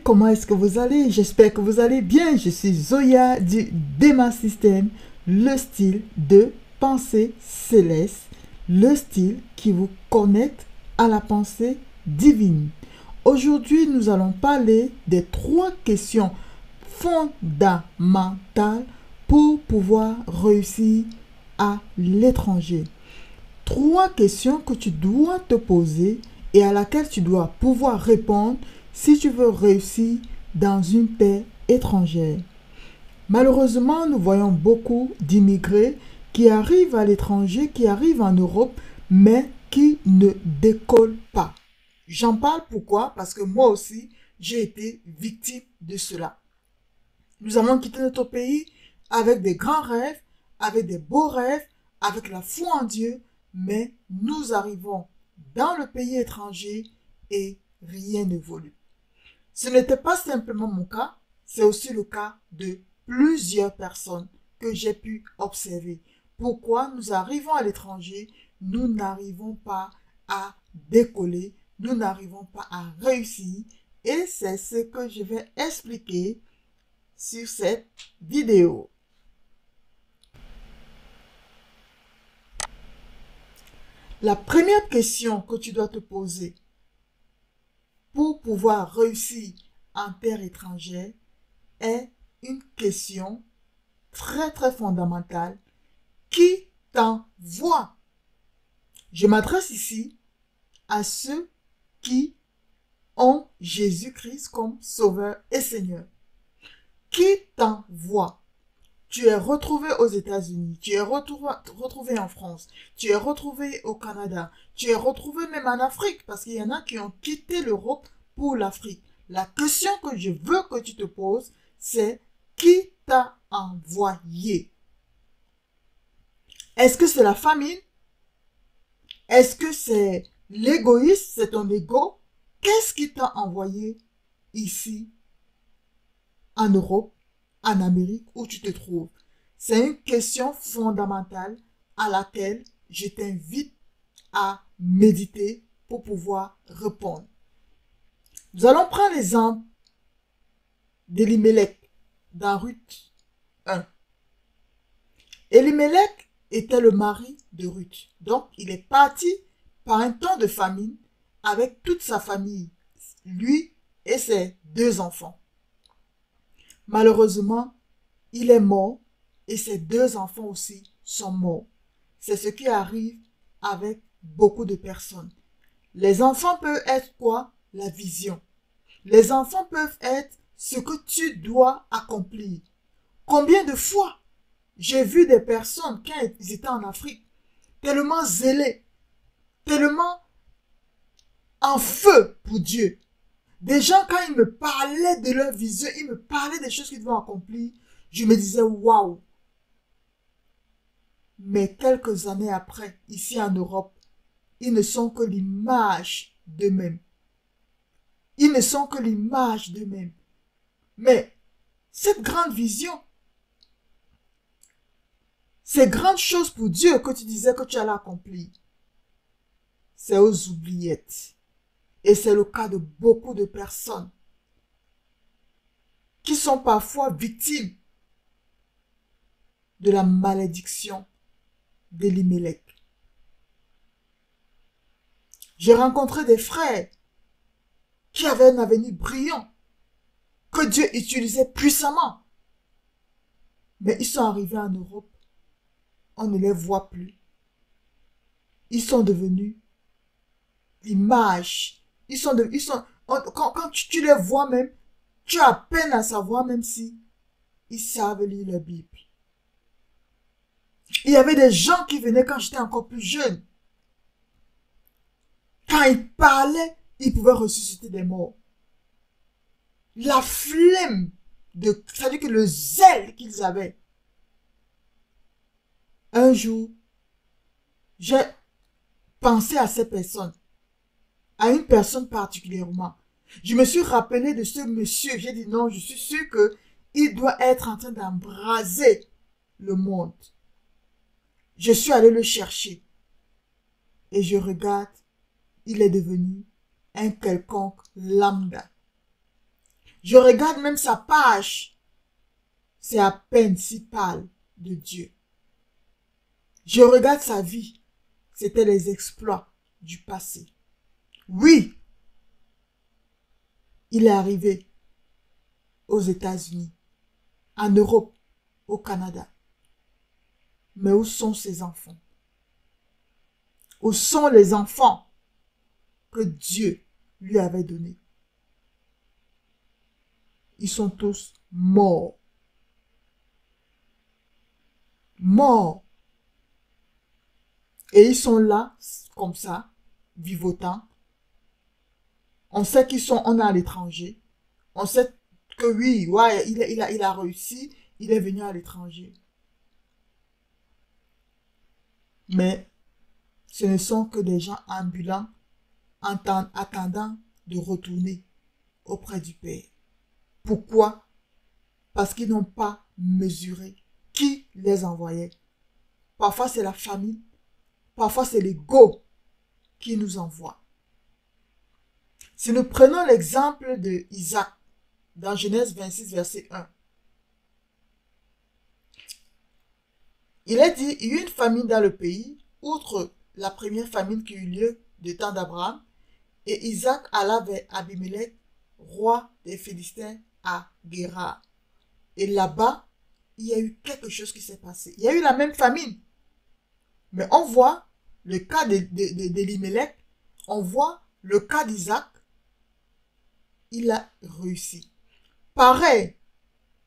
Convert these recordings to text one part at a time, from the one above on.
comment est-ce que vous allez? J'espère que vous allez bien. Je suis Zoya du Dema System, le style de pensée céleste, le style qui vous connecte à la pensée divine. Aujourd'hui, nous allons parler des 3 questions fondamentales pour pouvoir réussir à l'étranger. 3 questions que tu dois te poser et à laquelle tu dois pouvoir répondre si tu veux réussir dans une terre étrangère. Malheureusement, nous voyons beaucoup d'immigrés qui arrivent à l'étranger, qui arrivent en Europe, mais qui ne décollent pas. J'en parle pourquoi? Parce que moi aussi, j'ai été victime de cela. Nous avons quitté notre pays avec des grands rêves, avec des beaux rêves, avec la foi en Dieu, mais nous arrivons dans le pays étranger et rien n'évolue. Ce n'était pas simplement mon cas, c'est aussi le cas de plusieurs personnes que j'ai pu observer. Pourquoi nous arrivons à l'étranger, nous n'arrivons pas à décoller, nous n'arrivons pas à réussir, et c'est ce que je vais expliquer sur cette vidéo. La première question que tu dois te poser pour pouvoir réussir en terre étrangère est une question très fondamentale. Qui t'envoie? Je m'adresse ici à ceux qui ont Jésus-Christ comme Sauveur et Seigneur. Qui t'envoie? Tu es retrouvé aux États-Unis, tu es retrouvé en France, tu es retrouvé au Canada, tu es retrouvé même en Afrique, parce qu'il y en a qui ont quitté l'Europe pour l'Afrique. La question que je veux que tu te poses, c'est qui t'a envoyé? Est-ce que c'est la famine? Est-ce que c'est l'égoïsme? C'est ton ego? Qu'est-ce qui t'a envoyé ici, en Europe, en Amérique, où tu te trouves? C'est une question fondamentale à laquelle je t'invite à méditer pour pouvoir répondre. Nous allons prendre l'exemple d'Elimelech dans Ruth 1. Elimelech était le mari de Ruth. Donc, il est parti par un temps de famine avec toute sa famille, lui et ses 2 enfants. Malheureusement, il est mort et ses 2 enfants aussi sont morts. C'est ce qui arrive avec beaucoup de personnes. Les enfants peuvent être quoi? La vision. Les enfants peuvent être ce que tu dois accomplir. Combien de fois j'ai vu des personnes, quand ils étaient en Afrique, tellement zélés, tellement en feu pour Dieu. Des gens, quand ils me parlaient de leur vision, ils me parlaient des choses qu'ils vont accomplir, je me disais, waouh. Mais quelques années après, ici en Europe, ils ne sont que l'image d'eux-mêmes. Ils ne sont que l'image d'eux-mêmes. Mais cette grande vision, ces grandes choses pour Dieu que tu disais que tu allais accomplir, c'est aux oubliettes. Et c'est le cas de beaucoup de personnes qui sont parfois victimes de la malédiction d'Elimelech. J'ai rencontré des frères qui avaient un avenir brillant, que Dieu utilisait puissamment. Mais ils sont arrivés en Europe, on ne les voit plus. Ils sont devenus l'image. Quand tu les vois même, tu as peine à savoir même si ils savent lire la Bible. Il y avait des gens qui venaient quand j'étais encore plus jeune. Quand ils parlaient, ils pouvaient ressusciter des morts. La flemme, c'est-à-dire que le zèle qu'ils avaient. Un jour, j'ai pensé à ces personnes, à une personne particulièrement. Je me suis rappelé de ce monsieur. J'ai dit non, je suis sûr qu'il doit être en train d'embraser le monde. Je suis allé le chercher. Et je regarde, il est devenu un quelconque lambda. Je regarde même sa page. C'est à peine s'il parle de Dieu. Je regarde sa vie. C'était les exploits du passé. Oui, il est arrivé aux États-Unis, en Europe, au Canada. Mais où sont ses enfants? Où sont les enfants que Dieu lui avait donnés? Ils sont tous morts. Morts. Et ils sont là, comme ça, vivotants. On sait qu'ils sont, on est à l'étranger. On sait que oui, ouais, il a réussi, il est venu à l'étranger. Mais ce ne sont que des gens ambulants attendant de retourner auprès du Père. Pourquoi? Parce qu'ils n'ont pas mesuré qui les envoyait. Parfois c'est la famille, parfois c'est l'ego qui nous envoie. Si nous prenons l'exemple de Isaac dans Genèse 26, verset 1, il est dit, il y eut une famine dans le pays, outre la première famine qui eut lieu du temps d'Abraham, et Isaac alla vers Abimelech, roi des Philistins, à Guérar. Et là-bas, il y a eu quelque chose qui s'est passé. Il y a eu la même famine. Mais on voit le cas d'Elimelech, on voit le cas d'Isaac, il a réussi. Pareil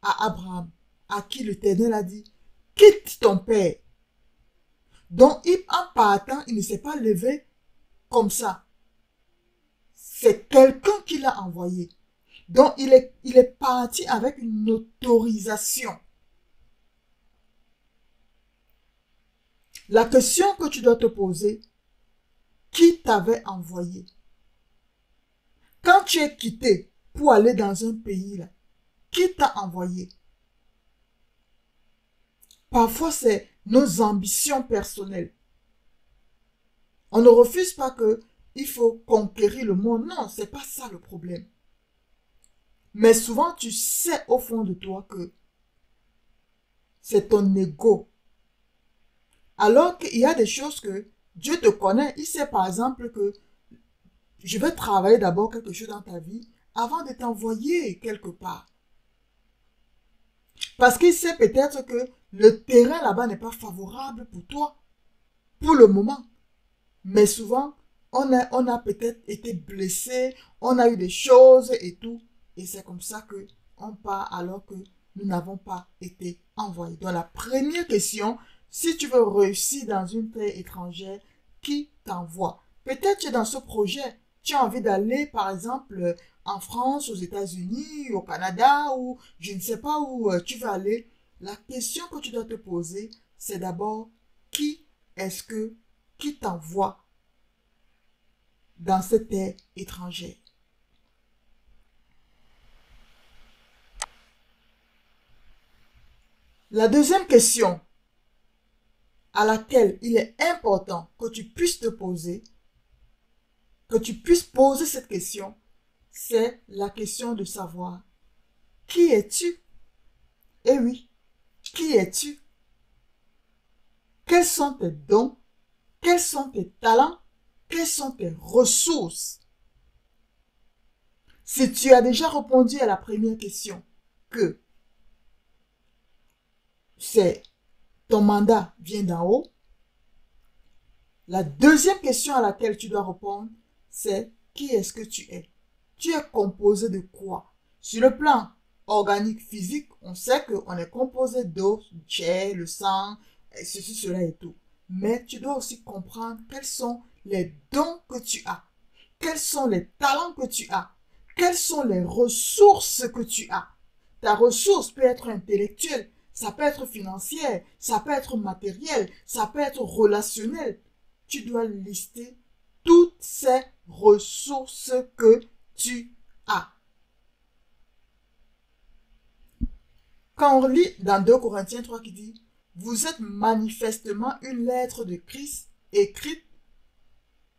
à Abraham, à qui l'Éternel a dit, quitte ton père. Donc, en partant, il ne s'est pas levé comme ça. C'est quelqu'un qui l'a envoyé. Donc, il est parti avec une autorisation. La question que tu dois te poser, qui t'avait envoyé? Quand tu es quitté pour aller dans un pays, là, qui t'a envoyé? Parfois, c'est nos ambitions personnelles. On ne refuse pas que il faut conquérir le monde. Non, c'est pas ça le problème. Mais souvent, tu sais au fond de toi que c'est ton ego. Alors qu'il y a des choses que Dieu te connaît. Il sait par exemple que je vais travailler d'abord quelque chose dans ta vie avant de t'envoyer quelque part. Parce qu'il sait peut-être que le terrain là-bas n'est pas favorable pour toi, pour le moment. Mais souvent, on a peut-être été blessé, on a eu des choses et tout. Et c'est comme ça que on part alors que nous n'avons pas été envoyés. Donc la première question, si tu veux réussir dans une terre étrangère, qui t'envoie? Peut-être que dans ce projet, tu as envie d'aller par exemple en France, aux États-Unis, au Canada ou je ne sais pas où tu vas aller. La question que tu dois te poser, c'est d'abord qui t'envoie dans cette terre étrangère? La deuxième question à laquelle il est important que tu puisses te poser, que tu puisses poser cette question, c'est la question de savoir qui es-tu? Eh oui, qui es-tu? Quels sont tes dons? Quels sont tes talents? Quelles sont tes ressources? Si tu as déjà répondu à la première question, que c'est ton mandat vient d'en haut, la deuxième question à laquelle tu dois répondre, c'est qui est-ce que tu es? Tu es composé de quoi? Sur le plan organique, physique, on sait qu'on est composé d'eau, du chair, le sang, ceci, cela et tout. Mais tu dois aussi comprendre quels sont les dons que tu as. Quels sont les talents que tu as? Quelles sont les ressources que tu as? Ta ressource peut être intellectuelle, ça peut être financière, ça peut être matériel, ça peut être relationnel. Tu dois lister toutes ces ressources que tu as. Quand on lit dans 2 Corinthiens 3 qui dit « Vous êtes manifestement une lettre de Christ écrite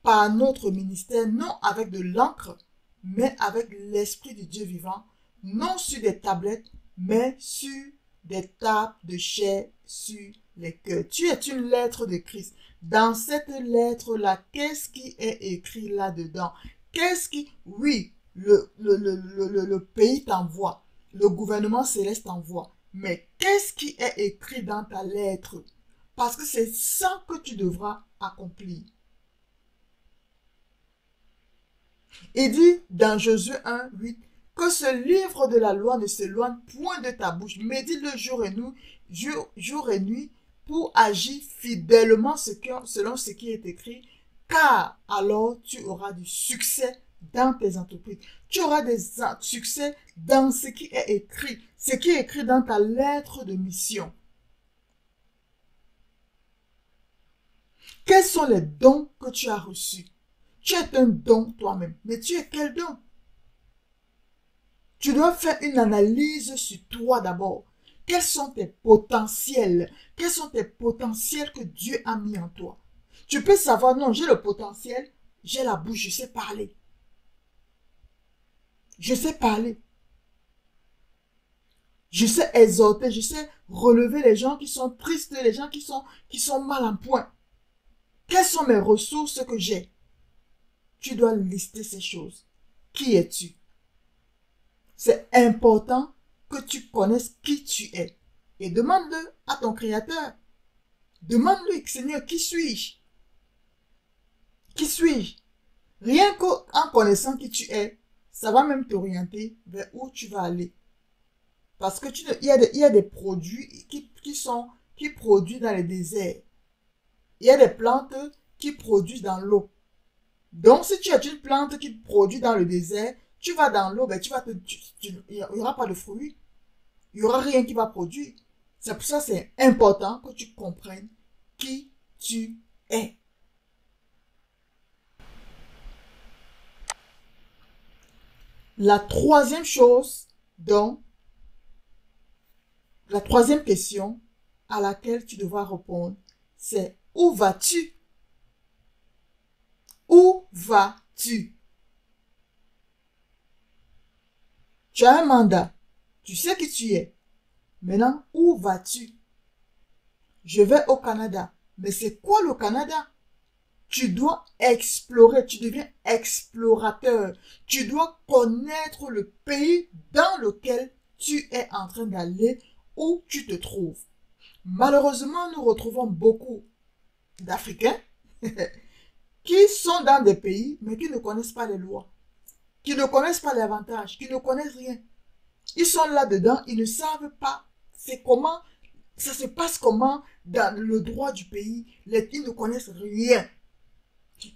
par notre ministère, non avec de l'encre, mais avec l'Esprit du Dieu vivant, non sur des tablettes, mais sur des tables de chair, sur les cœurs. Tu es une lettre de Christ. Dans cette lettre-là, qu'est-ce qui est écrit là-dedans? Qu'est-ce qui... Oui, le pays t'envoie. Le gouvernement céleste t'envoie. Mais qu'est-ce qui est écrit dans ta lettre? Parce que c'est ça que tu devras accomplir. Il dit dans Josué 1, 8, que ce livre de la loi ne s'éloigne point de ta bouche. Médite-le jour et nuit pour agir fidèlement selon ce qui est écrit, car alors tu auras du succès dans tes entreprises. Tu auras des succès dans ce qui est écrit dans ta lettre de mission. Quels sont les dons que tu as reçus? Tu es un don toi-même, mais tu es quel don? Tu dois faire une analyse sur toi d'abord. Quels sont tes potentiels? Quels sont tes potentiels que Dieu a mis en toi? Tu peux savoir, non, j'ai le potentiel, j'ai la bouche, je sais parler. Je sais parler. Je sais exhorter, je sais relever les gens qui sont tristes, les gens qui sont mal en point. Quelles sont mes ressources que j'ai? Tu dois lister ces choses. Qui es-tu? C'est important que tu connaisses qui tu es. Et demande-le à ton Créateur. Demande-lui, Seigneur, qui suis-je? Qui suis-je? Rien qu'en connaissant qui tu es, ça va même t'orienter vers où tu vas aller. Parce que il y a des produits qui produisent dans les déserts. Il y a des plantes qui produisent dans l'eau. Donc, si tu as une plante qui produit dans le désert, tu vas dans l'eau, ben, il n'y aura pas de fruits. Il n'y aura rien qui va produire. C'est pour ça que c'est important que tu comprennes qui tu es. La troisième chose, donc, la troisième question à laquelle tu devras répondre, c'est où vas-tu? Où vas-tu? Tu as un mandat. Tu sais qui tu es. Maintenant, où vas-tu? Je vais au Canada. Mais c'est quoi le Canada? Tu dois explorer. Tu deviens explorateur. Tu dois connaître le pays dans lequel tu es en train d'aller, où tu te trouves. Malheureusement, nous retrouvons beaucoup d'Africains qui sont dans des pays, mais qui ne connaissent pas les lois, qui ne connaissent pas les avantages, qui ne connaissent rien. Ils sont là-dedans, ils ne savent pas ça se passe comment dans le droit du pays. Ils ne connaissent rien.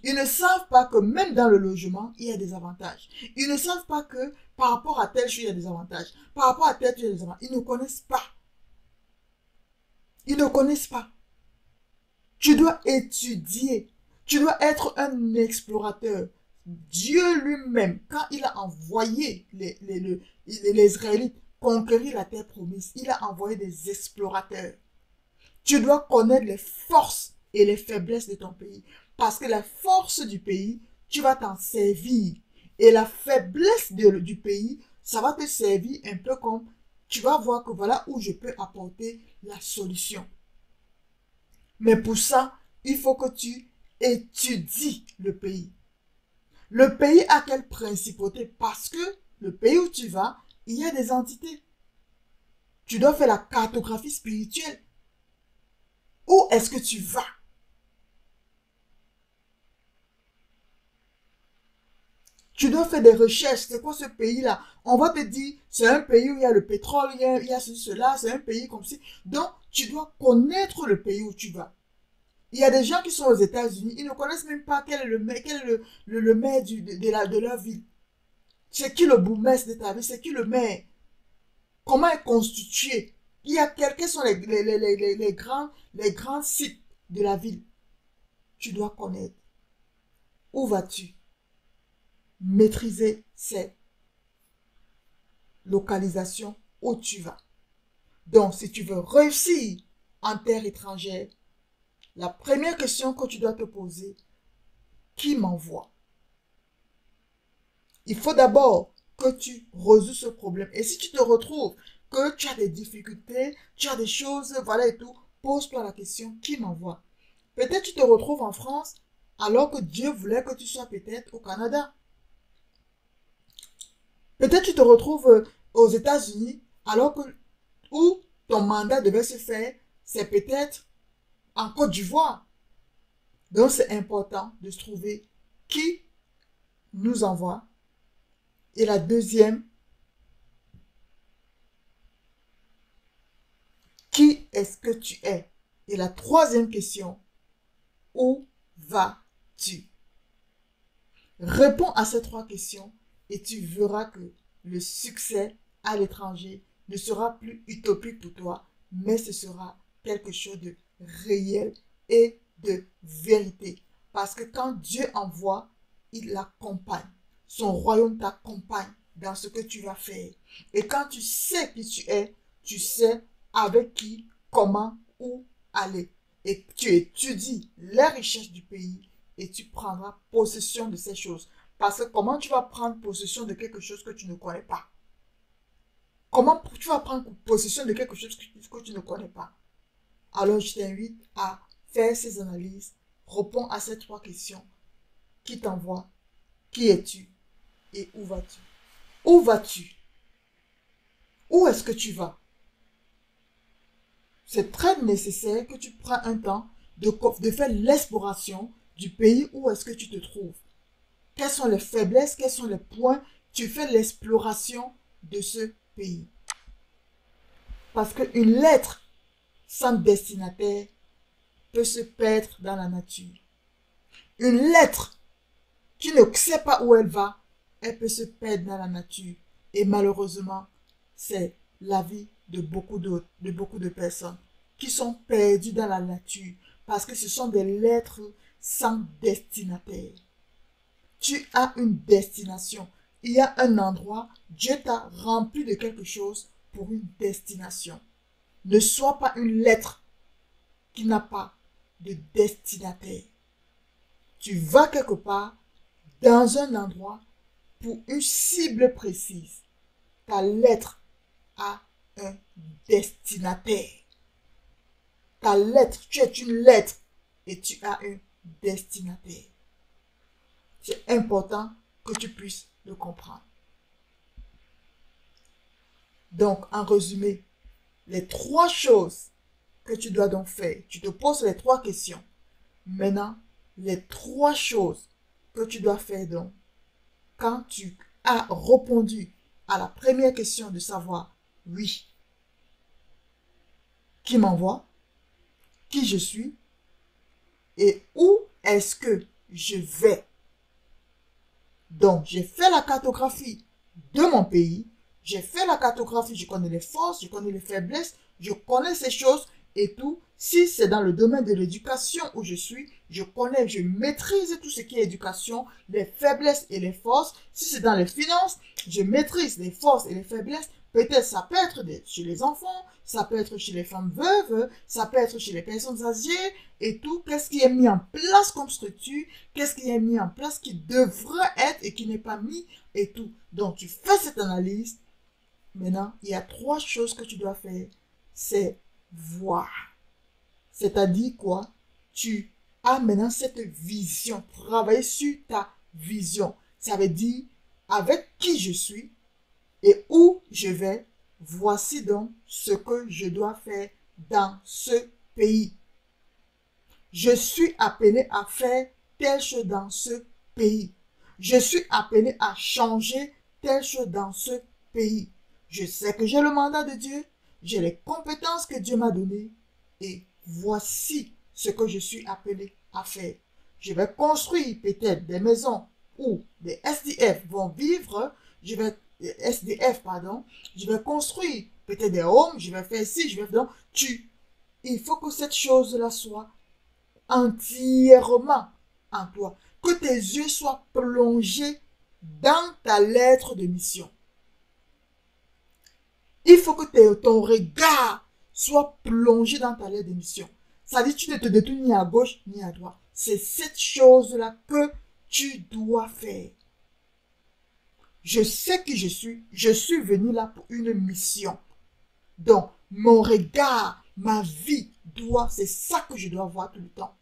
Ils ne savent pas que même dans le logement, il y a des avantages. Ils ne savent pas que par rapport à tel chose, il y a des avantages. Par rapport à tel chose, il y a des avantages. Ils ne connaissent pas. Ils ne connaissent pas. Tu dois étudier. Tu dois être un explorateur. Dieu lui-même, quand il a envoyé les Israélites conquérir la terre promise, il a envoyé des explorateurs. Tu dois connaître les forces et les faiblesses de ton pays. Parce que la force du pays, tu vas t'en servir. Et la faiblesse du pays, ça va te servir un peu comme, tu vas voir que voilà où je peux apporter la solution. Mais pour ça, il faut que tu étudies le pays. Le pays a quelle principauté? Parce que le pays où tu vas, il y a des entités. Tu dois faire la cartographie spirituelle. Où est-ce que tu vas? Tu dois faire des recherches. C'est quoi ce pays-là? On va te dire, c'est un pays où il y a le pétrole, il y a cela, c'est un pays comme ci. Donc, tu dois connaître le pays où tu vas. Il y a des gens qui sont aux États-Unis, ils ne connaissent même pas quel est le maire, de leur ville. C'est qui le bourgmestre de ta ville? C'est qui le maire? Comment est constitué? Quels sont les grands sites de la ville? Tu dois connaître. Où vas-tu? Maîtriser ces localisations où tu vas. Donc, si tu veux réussir en terre étrangère, la première question que tu dois te poser, qui m'envoie? Il faut d'abord que tu résous ce problème. Et si tu te retrouves que tu as des difficultés, tu as des choses, voilà et tout, pose-toi la question, qui m'envoie? Peut-être tu te retrouves en France alors que Dieu voulait que tu sois peut-être au Canada. Peut-être tu te retrouves aux États-Unis alors que où ton mandat devait se faire, c'est peut-être en Côte d'Ivoire. Donc c'est important de se trouver qui nous envoie. Et la deuxième, qui est-ce que tu es? Et la troisième question, où vas-tu? Réponds à ces trois questions et tu verras que le succès à l'étranger ne sera plus utopique pour toi, mais ce sera quelque chose de réel et de vérité. Parce que quand Dieu envoie, il l'accompagne. Son royaume t'accompagne dans ce que tu vas faire. Et quand tu sais qui tu sais avec qui, comment, où aller. Et tu étudies les richesses du pays et tu prendras possession de ces choses. Parce que comment tu vas prendre possession de quelque chose que tu ne connais pas? Comment tu vas prendre possession de quelque chose que tu ne connais pas? Alors je t'invite à faire ces analyses, réponds à ces trois questions. Qui t'envoie? Qui es-tu? Et où vas-tu? Où vas-tu? Où est-ce que tu vas? C'est très nécessaire que tu prennes un temps de faire l'exploration du pays où est-ce que tu te trouves. Quelles sont les faiblesses, quels sont les points? Tu fais l'exploration de ce pays. Parce qu'une lettre sans destinataire peut se perdre dans la nature. Une lettre qui ne sait pas où elle va, elle peut se perdre dans la nature. Et malheureusement, c'est la vie de beaucoup de personnes qui sont perdues dans la nature parce que ce sont des lettres sans destinataire. Tu as une destination. Il y a un endroit, Dieu t'a rempli de quelque chose pour une destination. Ne sois pas une lettre qui n'a pas de destinataire. Tu vas quelque part, dans un endroit, pour une cible précise. Ta lettre a un destinataire. Ta lettre, tu es une lettre et tu as un destinataire. C'est important que tu puisses le comprendre. Donc, en résumé, les trois choses que tu dois donc faire, tu te poses les trois questions. Maintenant, les trois choses que tu dois faire donc, quand tu as répondu à la première question de savoir, oui, qui m'envoie, qui je suis et où est-ce que je vais. Donc, j'ai fait la cartographie de mon pays, j'ai fait la cartographie, je connais les forces, je connais les faiblesses, je connais ces choses et tout. Si c'est dans le domaine de l'éducation où je suis, je connais, je maîtrise tout ce qui est éducation, les faiblesses et les forces. Si c'est dans les finances, je maîtrise les forces et les faiblesses. Peut-être ça peut être chez les enfants, ça peut être chez les femmes veuves, ça peut être chez les personnes âgées et tout. Qu'est-ce qui est mis en place comme structure? Qu'est-ce qui est mis en place qui devrait être et qui n'est pas mis et tout. Donc, tu fais cette analyse. Maintenant, il y a trois choses que tu dois faire. C'est voir. C'est-à-dire quoi? Tu as maintenant cette vision. Travailler sur ta vision. Ça veut dire avec qui je suis et où je vais. Voici donc ce que je dois faire dans ce pays. Je suis appelé à faire telle chose dans ce pays. Je suis appelé à changer telle chose dans ce pays. Je sais que j'ai le mandat de Dieu. J'ai les compétences que Dieu m'a données. Et voici ce que je suis appelé à faire. Je vais construire peut-être des maisons où des SDF vont vivre. SDF, pardon. Je vais construire peut-être des homes. Je vais faire ci, je vais faire... Donc, il faut que cette chose-là soit entièrement en toi. Que tes yeux soient plongés dans ta lettre de mission. Il faut que ton regard soit plongé dans ta lettre de mission. Ça dit, tu ne te détournes ni à gauche ni à droite. C'est cette chose-là que tu dois faire. Je sais qui je suis venu là pour une mission. Donc, mon regard, ma vie c'est ça que je dois voir tout le temps.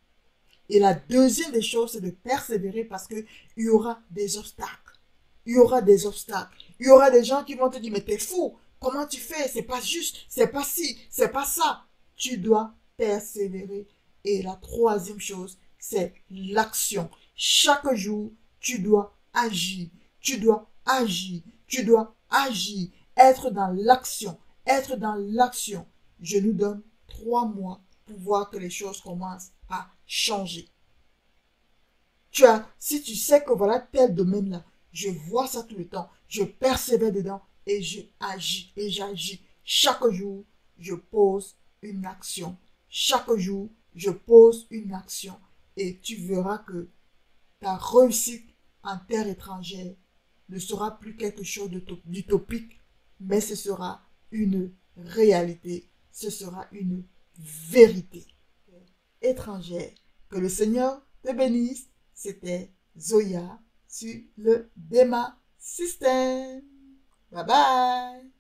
Et la deuxième des choses, c'est de persévérer parce qu'il y aura des obstacles. Il y aura des obstacles. Il y aura des gens qui vont te dire, mais t'es fou. Comment tu fais? C'est pas juste. C'est pas ci. C'est pas ça. Tu dois persévérer. Et la troisième chose, c'est l'action. Chaque jour, tu dois agir. Tu dois agir. Tu dois agir. Être dans l'action. Être dans l'action. Je nous donne 3 mois pour voir que les choses commencent à changer. Si tu sais que voilà tel domaine-là, je vois ça tout le temps, je persévère dedans et je agis et j'agis. Chaque jour, je pose une action. Chaque jour, je pose une action et tu verras que ta réussite en terre étrangère ne sera plus quelque chose d'utopique, mais ce sera une réalité, ce sera une vérité étrangère. Que le Seigneur te bénisse. C'était Zoya sur le Dema System. Bye bye.